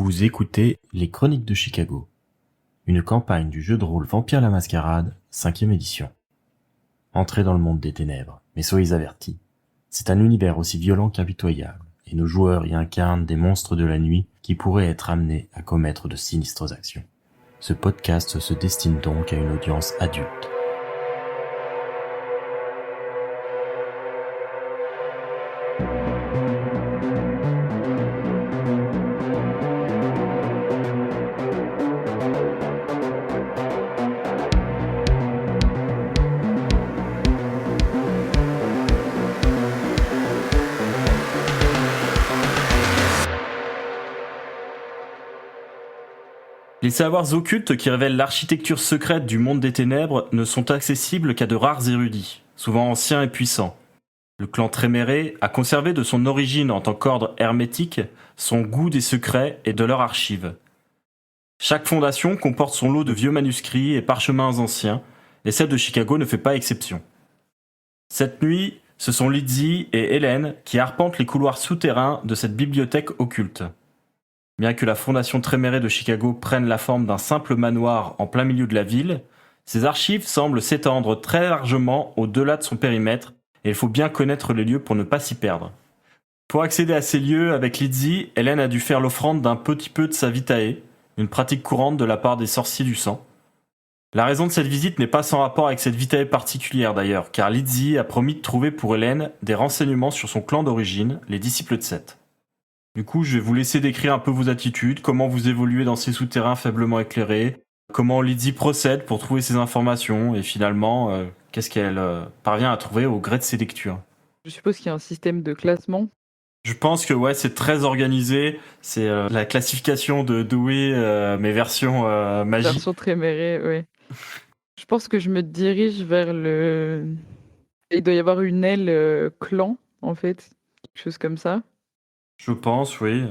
Vous écoutez Les Chroniques de Chicago, une campagne du jeu de rôle Vampire la Mascarade, 5e édition. Entrez dans le monde des ténèbres, mais soyez avertis. C'est un univers aussi violent qu'impitoyable, et nos joueurs y incarnent des monstres de la nuit qui pourraient être amenés à commettre de sinistres actions. Ce podcast se destine donc à une audience adulte. Les savoirs occultes qui révèlent l'architecture secrète du monde des ténèbres ne sont accessibles qu'à de rares érudits, souvent anciens et puissants. Le clan Tréméré a conservé de son origine en tant qu'ordre hermétique son goût des secrets et de leurs archives. Chaque fondation comporte son lot de vieux manuscrits et parchemins anciens, et celle de Chicago ne fait pas exception. Cette nuit, ce sont Lizzie et Hélène qui arpentent les couloirs souterrains de cette bibliothèque occulte. Bien que la fondation Tréméré de Chicago prenne la forme d'un simple manoir en plein milieu de la ville, ses archives semblent s'étendre très largement au-delà de son périmètre, et il faut bien connaître les lieux pour ne pas s'y perdre. Pour accéder à ces lieux avec Lizzie, Hélène a dû faire l'offrande d'un petit peu de sa vitae, une pratique courante de la part des sorciers du sang. La raison de cette visite n'est pas sans rapport avec cette vitae particulière d'ailleurs, car Lizzie a promis de trouver pour Hélène des renseignements sur son clan d'origine, les disciples de Seth. Du coup, je vais vous laisser décrire un peu vos attitudes, comment vous évoluez dans ces souterrains faiblement éclairés, comment Lizzie procède pour trouver ces informations, et finalement, qu'est-ce qu'elle parvient à trouver au gré de ses lectures. Je suppose qu'il y a un système de classement. Je pense que ouais, c'est très organisé, c'est la classification de Dewey, mais version magie. Version Tréméré, ouais. Je pense que je me dirige vers le... Il doit y avoir une aile clan, en fait, quelque chose comme ça. Je pense, oui.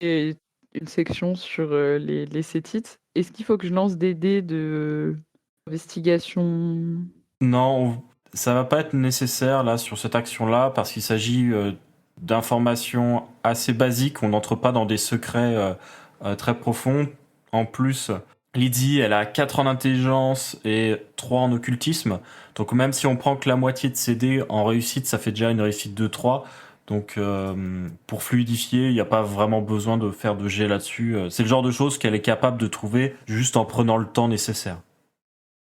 Et une section sur les cétites. Est-ce qu'il faut que je lance des dés de investigation? Non, ça va pas être nécessaire là sur cette action-là parce qu'il s'agit d'informations assez basiques. On n'entre pas dans des secrets très profonds. En plus, Lydie, elle a 4 en intelligence et 3 en occultisme. Donc même si on prend que la moitié de ses dés en réussite, ça fait déjà une réussite de 3. Donc pour fluidifier, il n'y a pas vraiment besoin de faire de jet là-dessus. C'est le genre de choses qu'elle est capable de trouver juste en prenant le temps nécessaire.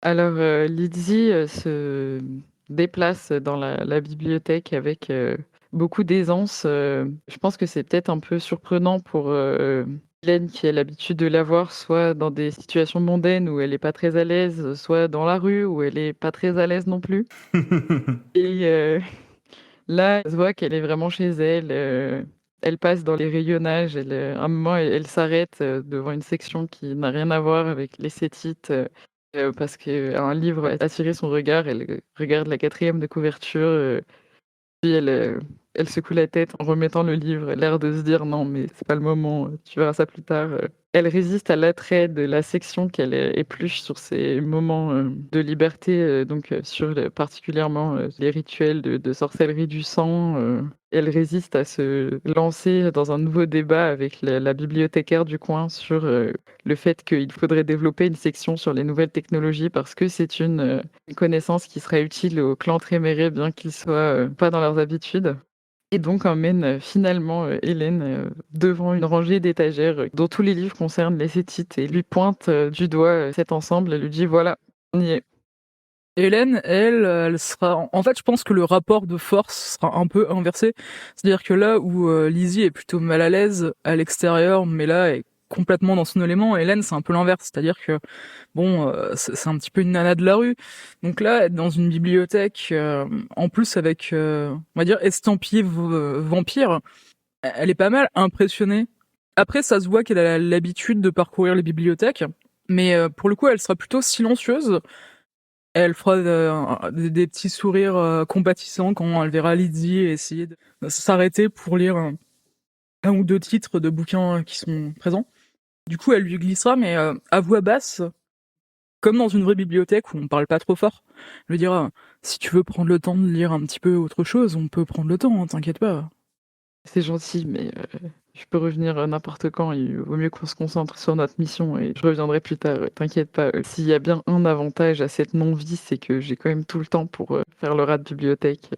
Alors, Lydie se déplace dans la bibliothèque avec beaucoup d'aisance. Je pense que c'est peut-être un peu surprenant pour Hélène qui a l'habitude de la voir soit dans des situations mondaines où elle n'est pas très à l'aise, soit dans la rue où elle n'est pas très à l'aise non plus. Et là, elle se voit qu'elle est vraiment chez elle. Elle passe dans les rayonnages. À un moment, elle s'arrête devant une section qui n'a rien à voir avec les cétites. Parce qu'un livre a attiré son regard, elle regarde la 4e de couverture, puis elle secoue la tête en remettant le livre, l'air de se dire: «Non, mais c'est pas le moment, tu verras ça plus tard». Elle résiste à l'attrait de la section qu'elle épluche sur ces moments, de liberté, donc sur particulièrement, les rituels de sorcellerie du sang, elle résiste à se lancer dans un nouveau débat avec la bibliothécaire du coin sur, le fait qu'il faudrait développer une section sur les nouvelles technologies parce que c'est une connaissance qui serait utile au clan Tréméré, bien qu'ils soient, pas dans leurs habitudes. Et donc emmène finalement Hélène devant une rangée d'étagères dont tous les livres concernent les cétites et lui pointe du doigt cet ensemble et lui dit: «Voilà, on y est». Hélène, elle sera... En fait, je pense que le rapport de force sera un peu inversé. C'est-à-dire que là où Lizzie est plutôt mal à l'aise à l'extérieur, mais là est complètement dans son élément, Hélène, c'est un peu l'inverse. C'est-à-dire que, bon, c'est un petit peu une nana de la rue. Donc là, être dans une bibliothèque, en plus avec, on va dire, estampillé vampire, elle est pas mal impressionnée. Après, ça se voit qu'elle a l'habitude de parcourir les bibliothèques, mais pour le coup, elle sera plutôt silencieuse. Elle fera des petits sourires compatissants quand elle verra Lydie essayer de s'arrêter pour lire un ou deux titres de bouquins qui sont présents. Du coup, elle lui glissera, mais à voix basse, comme dans une vraie bibliothèque où on parle pas trop fort. Elle lui dira: si tu veux prendre le temps de lire un petit peu autre chose, on peut prendre le temps, hein, t'inquiète pas. C'est gentil, mais Je peux revenir n'importe quand, il vaut mieux qu'on se concentre sur notre mission et je reviendrai plus tard, t'inquiète pas. S'il y a bien un avantage à cette non-vie, c'est que j'ai quand même tout le temps pour faire le rat de bibliothèque.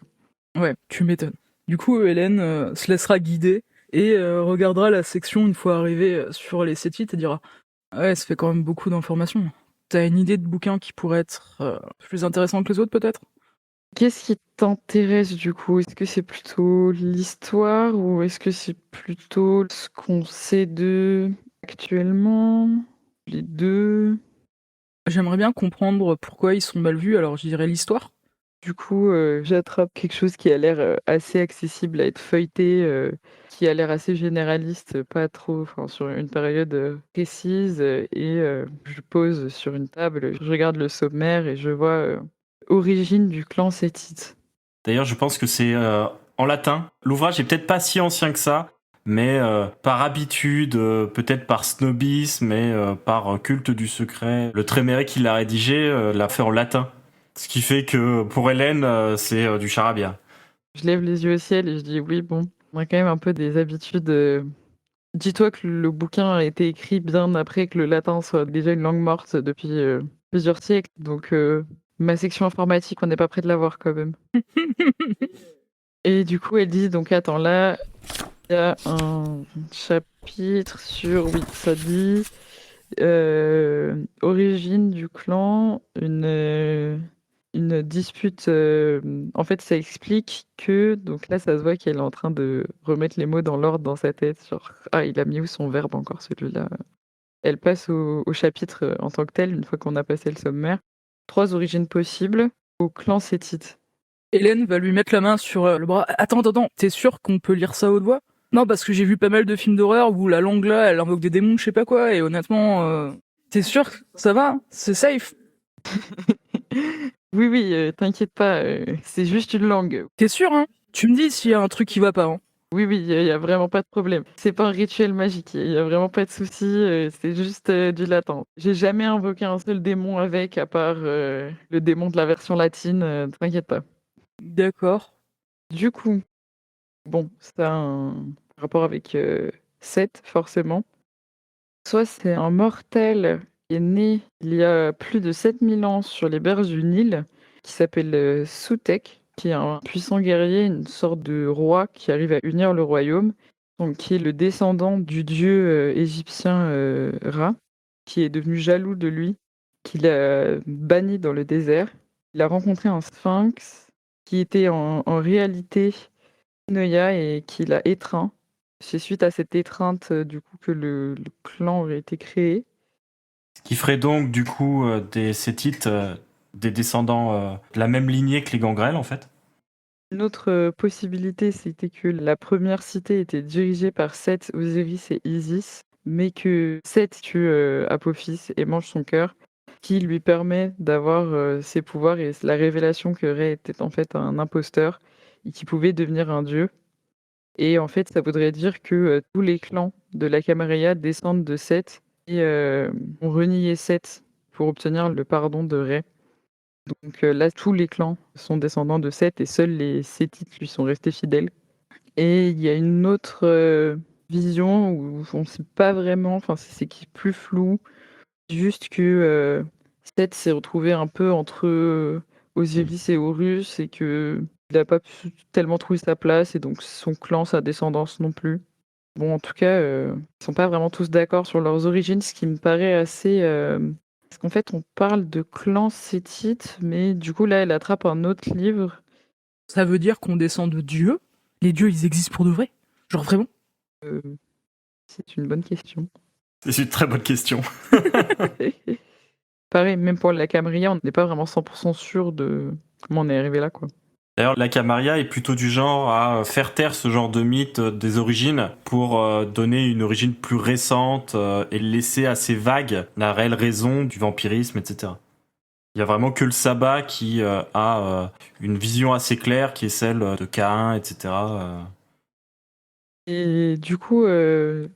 Ouais, tu m'étonnes. Du coup, Hélène se laissera guider et regardera la section une fois arrivée sur les sites et dira ouais, ça fait quand même beaucoup d'informations. T'as une idée de bouquin qui pourrait être plus intéressant que les autres, peut-être? Qu'est-ce qui t'intéresse du coup? Est-ce que c'est plutôt l'histoire ou est-ce que c'est plutôt ce qu'on sait d'eux actuellement? Les deux? J'aimerais bien comprendre pourquoi ils sont mal vus, alors je dirais l'histoire. Du coup, j'attrape quelque chose qui a l'air, assez accessible à être feuilleté, qui a l'air assez généraliste, pas trop enfin sur une période, précise, et je pose sur une table, je regarde le sommaire et je vois, origine du clan Sétite. D'ailleurs, je pense que c'est en latin. L'ouvrage est peut-être pas si ancien que ça, mais par habitude, peut-être par snobisme et par culte du secret, le Tréméré qui l'a rédigé l'a fait en latin. Ce qui fait que pour Hélène, c'est du charabia. Je lève les yeux au ciel et je dis: «Oui, bon, on a quand même un peu des habitudes, dis-toi que le bouquin a été écrit bien après que le latin soit déjà une langue morte depuis, plusieurs siècles, donc ma section informatique, on n'est pas près de l'avoir quand même». Et du coup, elle dit donc attends, là, il y a un chapitre sur oui, ça dit, origine du clan, une dispute, en fait, ça explique que donc là, ça se voit qu'elle est en train de remettre les mots dans l'ordre dans sa tête, genre: «Ah, il a mis où son verbe encore celui-là?» Elle passe au chapitre, en tant que tel, une fois qu'on a passé le sommaire. 3 origines possibles au clan Sétite. Hélène va lui mettre la main sur le bras. Attends, t'es sûr qu'on peut lire ça à haute voix? Non, parce que j'ai vu pas mal de films d'horreur où la langue là, elle invoque des démons, je sais pas quoi, et honnêtement, t'es sûr que ça va? C'est safe? Oui, oui, t'inquiète pas, c'est juste une langue. T'es sûr, hein? Tu me dis s'il y a un truc qui va pas, hein? Oui, oui, il y a vraiment pas de problème. C'est pas un rituel magique, il y a vraiment pas de souci, c'est juste, du latin. J'ai jamais invoqué un seul démon avec, à part, le démon de la version latine, t'inquiète pas. D'accord. Du coup, bon, ça a un rapport avec, Seth, forcément. Soit c'est un mortel qui est né il y a plus de 7000 ans sur les berges du Nil, qui s'appelle, Sutekh, qui est un puissant guerrier, une sorte de roi qui arrive à unir le royaume, donc qui est le descendant du dieu, égyptien, Ra, qui est devenu jaloux de lui, qui l'a banni dans le désert. Il a rencontré un sphinx qui était en réalité Noya et qui l'a étreint. C'est suite à cette étreinte, du coup, que le clan aurait été créé. Ce qui ferait donc du coup des Sétites des descendants de la même lignée que les gangrels en fait. Une autre, possibilité, c'était que la première cité était dirigée par Seth, Osiris et Isis, mais que Seth tue, Apophis et mange son cœur, qui lui permet d'avoir, ses pouvoirs et la révélation que Rê était en fait un imposteur et qu'il pouvait devenir un dieu. Et en fait, ça voudrait dire que, tous les clans de la Camarilla descendent de Seth et ont renié Seth pour obtenir le pardon de Rê. Donc là, tous les clans sont descendants de Seth et seuls les Sétites lui sont restés fidèles. Et il y a une autre, vision où on ne sait pas vraiment, enfin c'est qui est plus flou, juste que, Seth s'est retrouvé un peu entre, Osiris et Horus et qu'il a pas pu tellement trouver sa place et donc son clan, sa descendance non plus. Bon, en tout cas, ils sont pas vraiment tous d'accord sur leurs origines, ce qui me paraît assez, parce qu'en fait, on parle de clan sétite, mais du coup, là, elle attrape un autre livre. Ça veut dire qu'on descend de Dieu? Les dieux, ils existent pour de vrai? Genre vraiment? Heu, c'est une bonne question. C'est une très bonne question. Pareil, même pour la Camarilla, on n'est pas vraiment 100 % sûr de comment on est arrivé là, quoi. D'ailleurs, la Camarilla est plutôt du genre à faire taire ce genre de mythe des origines pour donner une origine plus récente et laisser assez vague la réelle raison du vampirisme, etc. Il y a vraiment que le sabbat qui a une vision assez claire qui est celle de Caïn, etc. Et du coup, je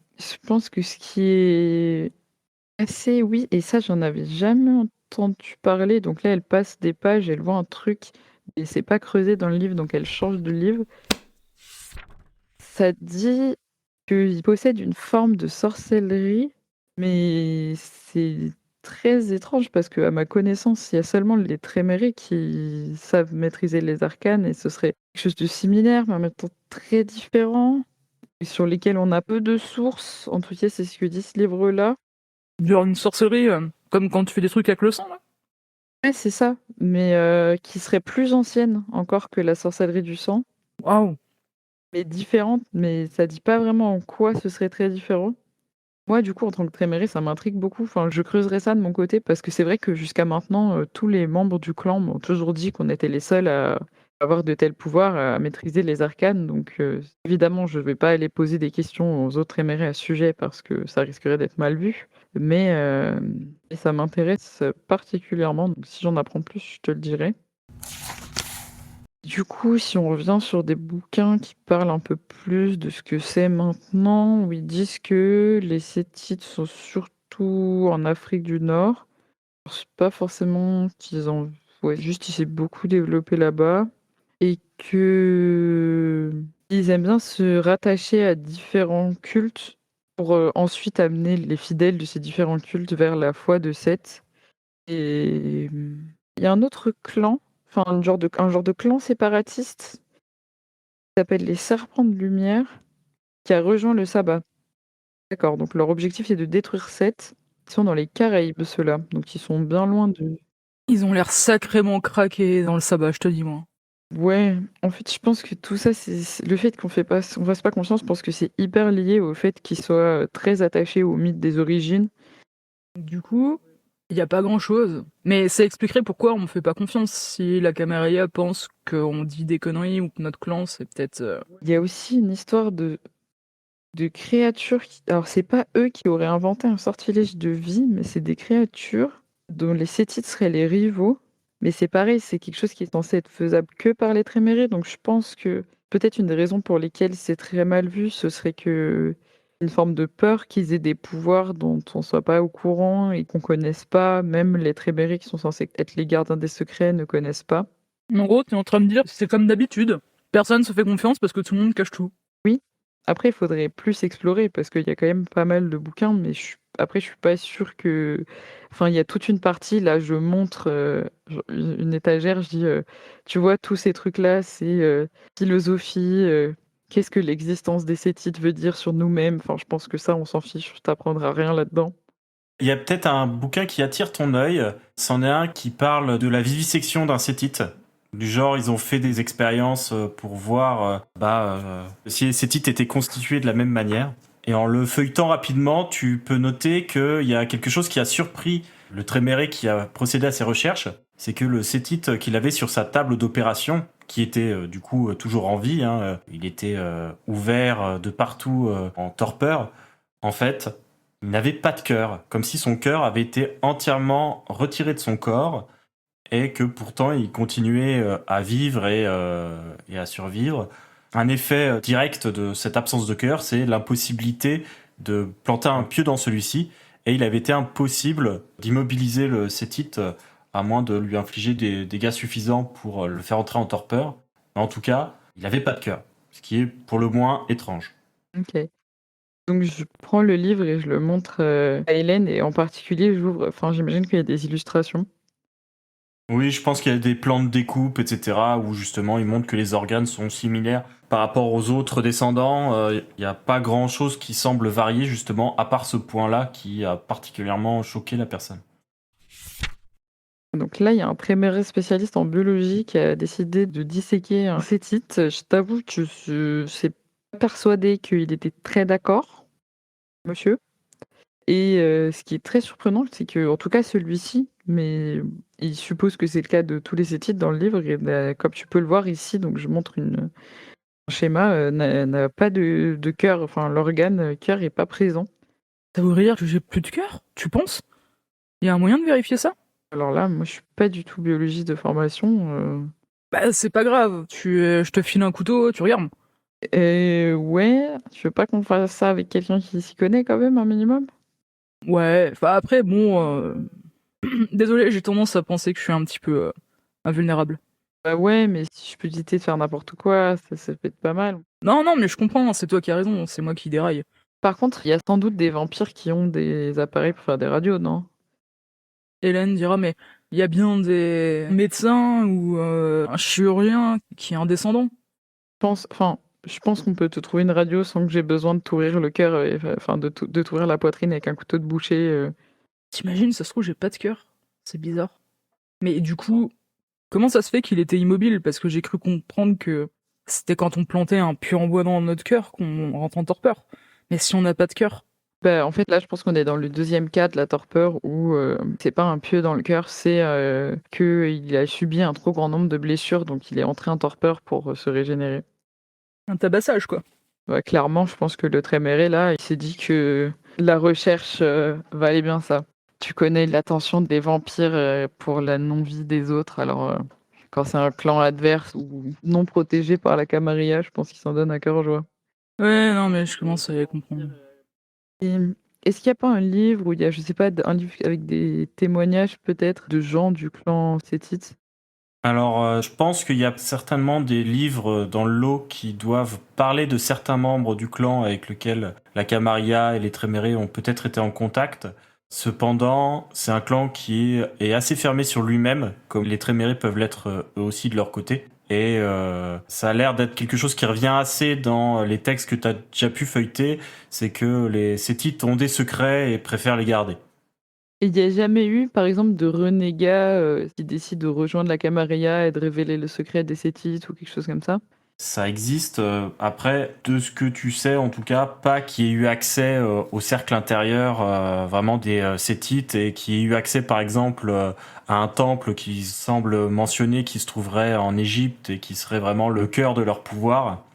pense que ce qui est assez oui et ça, j'en avais jamais entendu parler, donc là, elle passe des pages, elle voit un truc et c'est pas creusé dans le livre, donc elle change de livre. Ça dit qu'il possède une forme de sorcellerie, mais c'est très étrange parce qu'à ma connaissance, il y a seulement les Trémérés qui savent maîtriser les arcanes et ce serait quelque chose de similaire, mais en même temps très différent et sur lesquels on a peu de sources. En tout cas, c'est ce que dit ce livre-là. Genre une sorcellerie, comme quand tu fais des trucs avec le sang, là. Ouais, c'est ça, mais qui serait plus ancienne encore que la sorcellerie du sang, Waouh. mais différente, mais ça dit pas vraiment en quoi ce serait très différent. Moi, du coup, en tant que Tréméré, ça m'intrigue beaucoup. Enfin, je creuserai ça de mon côté parce que c'est vrai que jusqu'à maintenant, tous les membres du clan m'ont toujours dit qu'on était les seuls à avoir de tels pouvoirs, à maîtriser les arcanes. Donc, évidemment, je vais pas aller poser des questions aux autres Trémérés à ce sujet parce que ça risquerait d'être mal vu. Mais ça m'intéresse particulièrement. Donc, si j'en apprends plus, je te le dirai. Du coup, si on revient sur des bouquins qui parlent un peu plus de ce que c'est maintenant, où ils disent que les Sétites sont surtout en Afrique du Nord. C'est pas forcément qu'ils ont... Ouais, juste ils s'est beaucoup développé là-bas. Et que ils aiment bien se rattacher à différents cultes pour ensuite amener les fidèles de ces différents cultes vers la foi de Seth. Et il y a un autre clan, enfin un genre de clan séparatiste qui s'appelle les Serpents de Lumière, qui a rejoint le sabbat. D'accord, donc leur objectif c'est de détruire Seth. Ils sont dans les Caraïbes, ceux-là, donc ils sont bien loin de... Ils ont l'air sacrément craqués dans le sabbat, je te dis, moi. Ouais, en fait, je pense que tout ça, c'est le fait on fasse pas confiance, je pense que c'est hyper lié au fait qu'ils soient très attachés au mythe des origines. Du coup, il y a pas grand-chose. Mais ça expliquerait pourquoi on me fait pas confiance si la Camarilla pense qu'on dit des conneries ou que notre clan, c'est peut-être... Il y a aussi une histoire de créatures alors c'est pas eux qui auraient inventé un sortilège de vie, mais c'est des créatures dont les Sétites seraient les rivaux. Mais c'est pareil, c'est quelque chose qui est censé être faisable que par les Trémérés, donc je pense que peut-être une des raisons pour lesquelles c'est très mal vu, ce serait que une forme de peur qu'ils aient des pouvoirs dont on soit pas au courant et qu'on connaisse pas, même les Trémérés qui sont censés être les gardiens des secrets ne connaissent pas. En gros, t'es en train de me dire, c'est comme d'habitude. Personne se fait confiance parce que tout le monde cache tout. Oui. Après, il faudrait plus explorer parce qu'il y a quand même pas mal de bouquins, mais après, je suis pas sûre que. Enfin, il y a toute une partie, là, je montre une étagère, je dis, tu vois, tous ces trucs-là, c'est philosophie, qu'est-ce que l'existence des Sétites veut dire sur nous-mêmes. Enfin, je pense que ça, on s'en fiche, je t'apprendrai rien là-dedans. Il y a peut-être un bouquin qui attire ton œil. C'en est un qui parle de la vivisection d'un cétite. Du genre, ils ont fait des expériences pour voir si les cétites étaient constitués de la même manière. Et en le feuilletant rapidement, tu peux noter qu'il y a quelque chose qui a surpris le Tréméré qui a procédé à ses recherches. C'est que le cétite qu'il avait sur sa table d'opération, qui était du coup toujours en vie, il était ouvert de partout en torpeur, en fait, il n'avait pas de cœur, comme si son cœur avait été entièrement retiré de son corps et que pourtant il continuait à vivre et à survivre. Un effet direct de cette absence de cœur, c'est l'impossibilité de planter un pieu dans celui-ci, et il avait été impossible d'immobiliser le cétite à moins de lui infliger des dégâts suffisants pour le faire entrer en torpeur. Mais en tout cas, il n'avait pas de cœur, ce qui est pour le moins étrange. Ok. Donc, je prends le livre et je le montre à Hélène, et en particulier, j'ouvre. Enfin, j'imagine qu'il y a des illustrations. Oui, je pense qu'il y a des plans de découpe, etc., où justement ils montrent que les organes sont similaires par rapport aux autres descendants. Il n'y a pas grand-chose qui semble varier, justement, à part ce point-là qui a particulièrement choqué la personne. Donc là, il y a un Tréméré spécialiste en biologie qui a décidé de disséquer un cétite. Je t'avoue que je suis pas persuadée qu'il était très d'accord, monsieur. Et ce qui est très surprenant, c'est que, en tout cas, celui-ci, mais il suppose que c'est le cas de tous les cétites dans le livre, et comme tu peux le voir ici, donc je montre un schéma, n'a pas de cœur, enfin l'organe cœur est pas présent. Ça voudrait dire que j'ai plus de cœur, tu penses? Il y a un moyen de vérifier ça? Alors là, moi je suis pas du tout biologiste de formation. Bah, c'est pas grave, je te file un couteau, tu regardes. Ouais, tu veux pas qu'on fasse ça avec quelqu'un qui s'y connaît quand même un minimum? Ouais, enfin après, bon... Désolé, j'ai tendance à penser que je suis un petit peu invulnérable. Bah ouais, mais si je peux éviter de faire n'importe quoi, ça peut être pas mal. Non, non, mais je comprends, c'est toi qui as raison, c'est moi qui déraille. Par contre, il y a sans doute des vampires qui ont des appareils pour faire des radios, non? Hélène dira, mais il y a bien des médecins ou un chirurgien qui est un descendant. Je pense qu'on peut te trouver une radio sans que j'ai besoin de t'ouvrir le cœur, enfin de t'ouvrir la poitrine avec un couteau de boucher. T'imagines, ça se trouve, j'ai pas de cœur. C'est bizarre. Mais du coup, comment ça se fait qu'il était immobile? Parce que j'ai cru comprendre que c'était quand on plantait un pieu en bois dans notre cœur qu'on rentre en torpeur. Mais si on n'a pas de cœur, Bah, en fait, là, je pense qu'on est dans le deuxième cas de la torpeur où c'est pas un pieu dans le cœur, c'est qu'il a subi un trop grand nombre de blessures, donc il est entré en torpeur pour se régénérer. un tabassage, quoi. Ouais, clairement, je pense que le Tréméré, là, il s'est dit que la recherche valait bien ça. Tu connais l'attention des vampires pour la non-vie des autres, alors quand c'est un clan adverse ou non protégé par la Camarilla, je pense qu'ils s'en donnent à cœur joie. Ouais, non, mais je commence à comprendre. Et est-ce qu'il n'y a pas un livre où il y a, je sais pas, un livre avec des témoignages peut-être de gens du clan Sétite? Alors, je pense qu'il y a certainement des livres dans le lot qui doivent parler de certains membres du clan avec lequel la Camarilla et les Trémérés ont peut-être été en contact. Cependant, c'est un clan qui est assez fermé sur lui-même, comme les Trémérés peuvent l'être eux aussi de leur côté. Et ça a l'air d'être quelque chose qui revient assez dans les textes que tu as déjà pu feuilleter, c'est que les Sétites ont des secrets et préfèrent les garder. Et il n'y a jamais eu, par exemple, de renégat qui décide de rejoindre la Camarilla et de révéler le secret des Sétites ou quelque chose comme ça? Ça existe. Après, de ce que tu sais, en tout cas, pas qui ait eu accès au cercle intérieur vraiment des Sétites et qui ait eu accès, par exemple, à un temple qui semble mentionner qui se trouverait en Égypte et qui serait vraiment le cœur de leur pouvoir.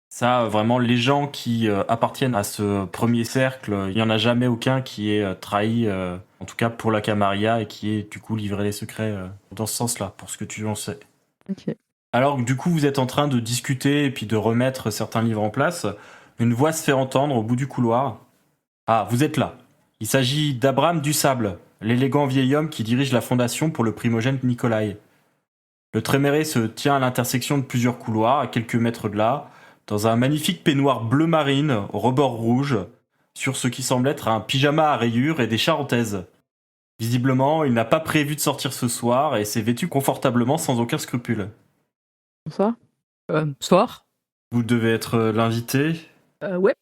Ça, vraiment, les gens qui appartiennent à ce premier cercle, il n'y en a jamais aucun qui ait trahi, en tout cas pour la Camarilla, et qui ait du coup livré les secrets dans ce sens-là, pour ce que tu en sais. Ok. Alors que du coup vous êtes en train de discuter et puis de remettre certains livres en place, une voix se fait entendre au bout du couloir. Ah, vous êtes là. Il s'agit d'Abraham Dussable, l'élégant vieil homme qui dirige la fondation pour le primogène Nikolai. Le Tréméré se tient à l'intersection de plusieurs couloirs, à quelques mètres de là, dans un magnifique peignoir bleu marine au rebord rouge, sur ce qui semble être un pyjama à rayures et des charentaises. Visiblement, il n'a pas prévu de sortir ce soir et s'est vêtu confortablement sans aucun scrupule. Ça? Soir. Vous devez être l'invité. Ouais.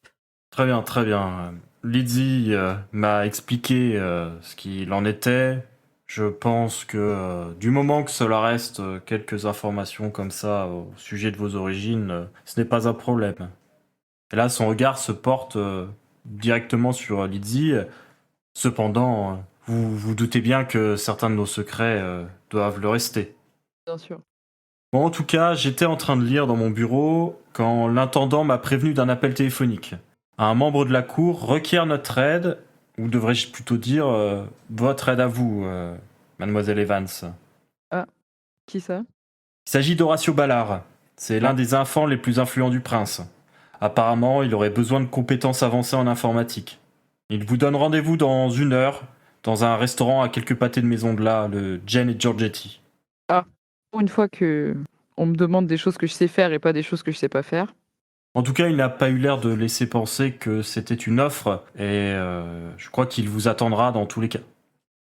Très bien, très bien. Lydie m'a expliqué ce qu'il en était. Je pense que du moment que cela reste quelques informations comme ça au sujet de vos origines, ce n'est pas un problème. Et là, son regard se porte directement sur Lydie. Cependant, vous vous doutez bien que certains de nos secrets doivent le rester. Bien sûr. Bon, en tout cas, j'étais en train de lire dans mon bureau quand l'intendant m'a prévenu d'un appel téléphonique. Un membre de la cour requiert notre aide, ou devrais-je plutôt dire votre aide à vous, mademoiselle Evans. Qui ça? Il s'agit d'Horatio Ballard. C'est l'un des enfants les plus influents du prince. Apparemment, il aurait besoin de compétences avancées en informatique. Il vous donne rendez-vous dans 1 heure, dans un restaurant à quelques pâtés de maison de là, le Jane et Giorgetti. Pour une fois que on me demande des choses que je sais faire et pas des choses que je sais pas faire. En tout cas, il n'a pas eu l'air de laisser penser que c'était une offre, et je crois qu'il vous attendra dans tous les cas.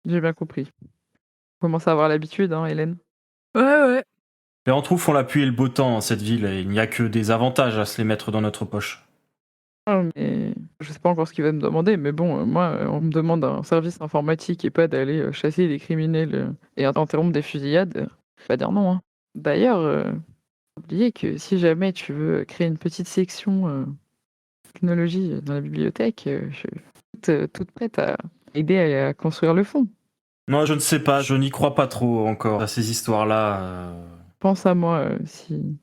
J'ai bien compris. On commence à avoir l'habitude, hein, Hélène. Ouais. Les Rentroux font la pluie et le beau temps dans cette ville, et il n'y a que des avantages à se les mettre dans notre poche. Ah, mais je sais pas encore ce qu'il va me demander, mais bon, moi, on me demande un service informatique et pas d'aller chasser des criminels et interrompre des fusillades. Je vais pas dire non, hein. D'ailleurs, oublier que si jamais tu veux créer une petite section technologie dans la bibliothèque, je suis toute prête à aider à construire le fond. Non, je ne sais pas, je n'y crois pas trop encore à ces histoires-là. Pense à moi si.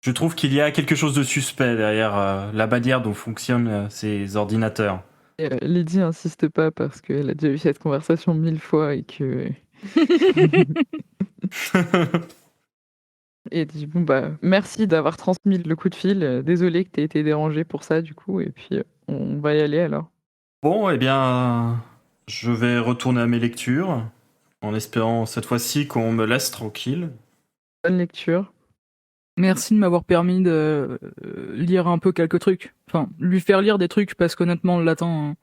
Je trouve qu'il y a quelque chose de suspect derrière la manière dont fonctionnent ces ordinateurs. Lydie insiste pas parce qu'elle a déjà eu cette conversation 1000 fois et que. Et elle dit bon bah merci d'avoir transmis le coup de fil. Désolé que t'aies été dérangé pour ça du coup. Et puis on va y aller alors. Bon, eh bien, je vais retourner à mes lectures, en espérant cette fois-ci qu'on me laisse tranquille. Bonne lecture. Merci de m'avoir permis de lire un peu quelques trucs. Enfin, lui faire lire des trucs, parce qu'honnêtement, le latin...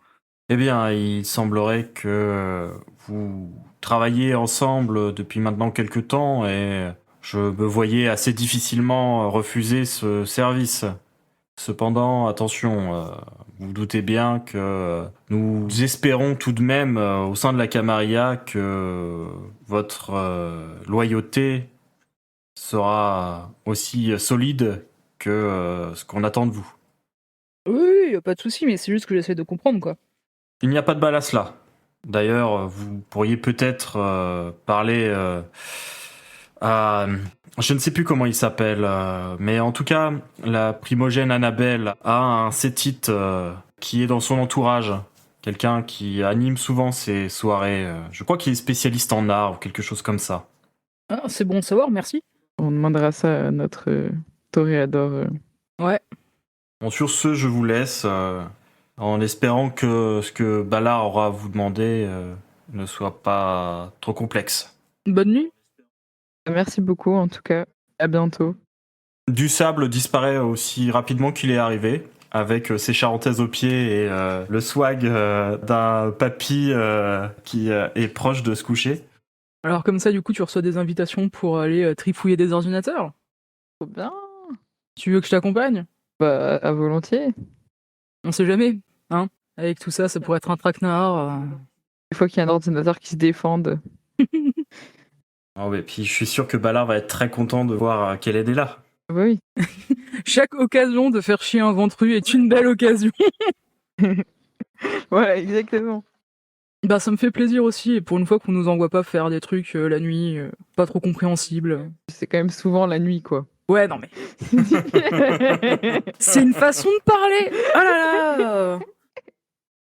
Eh bien, il semblerait que vous travaillez ensemble depuis maintenant quelque temps et je me voyais assez difficilement refuser ce service. Cependant, attention, vous doutez bien que nous espérons tout de même au sein de la Camarilla que votre loyauté sera aussi solide que ce qu'on attend de vous. Oui, y a pas de souci, mais c'est juste que j'essaie de comprendre, quoi. Il n'y a pas de bal à cela. D'ailleurs, vous pourriez peut-être parler à... Je ne sais plus comment il s'appelle, mais en tout cas, la primogène Annabelle a un sétite qui est dans son entourage. Quelqu'un qui anime souvent ses soirées. Je crois qu'il est spécialiste en art ou quelque chose comme ça. Ah, c'est bon de savoir, merci. On demandera ça à notre toréador. Ouais. Bon, sur ce, je vous laisse, en espérant que ce que Ballard aura à vous demander ne soit pas trop complexe. Bonne nuit. Merci beaucoup en tout cas. À bientôt. Du sable disparaît aussi rapidement qu'il est arrivé, avec ses charentaises aux pieds et le swag d'un papy qui est proche de se coucher. Alors comme ça, du coup, tu reçois des invitations pour aller trifouiller des ordinateurs. Trop bien. Tu veux que je t'accompagne? Bah, à volontiers. On sait jamais, hein. Avec tout ça, ça pourrait être un traquenard. Il faut qu'il y ait un ordinateur qui se défende. Ah ouais, puis je suis sûr que Ballard va être très content de voir qu'elle est là. Bah oui. Chaque occasion de faire chier un ventru est une belle occasion. Voilà, exactement. Bah ça me fait plaisir aussi, et pour une fois qu'on nous envoie pas faire des trucs la nuit, pas trop compréhensibles. C'est quand même souvent la nuit, quoi. Ouais, non mais... C'est une façon de parler. Oh là là.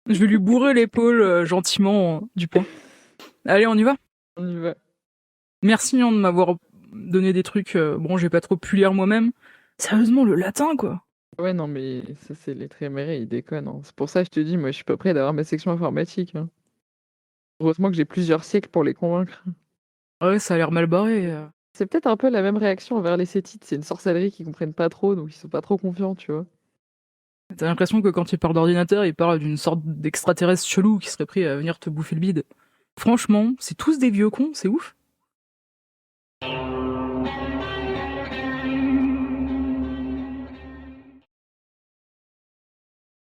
Je vais lui bourrer l'épaule gentiment du poing. Allez, on y va. On y va. Merci de m'avoir donné des trucs. Bon, j'ai pas trop pu lire moi-même. Sérieusement, le latin, quoi. Ouais, non, mais ça, c'est les Trémérés, ils déconnent. Hein. C'est pour ça que je te dis, moi, je suis pas prêt d'avoir ma section informatique. Hein. Heureusement que j'ai plusieurs siècles pour les convaincre. Ouais, ça a l'air mal barré. C'est peut-être un peu la même réaction envers les Sétites. C'est une sorcellerie qu'ils comprennent pas trop, donc ils sont pas trop confiants, tu vois. T'as l'impression que quand il parle d'ordinateur, il parle d'une sorte d'extraterrestre chelou qui serait prêt à venir te bouffer le bide. Franchement, c'est tous des vieux cons, c'est ouf.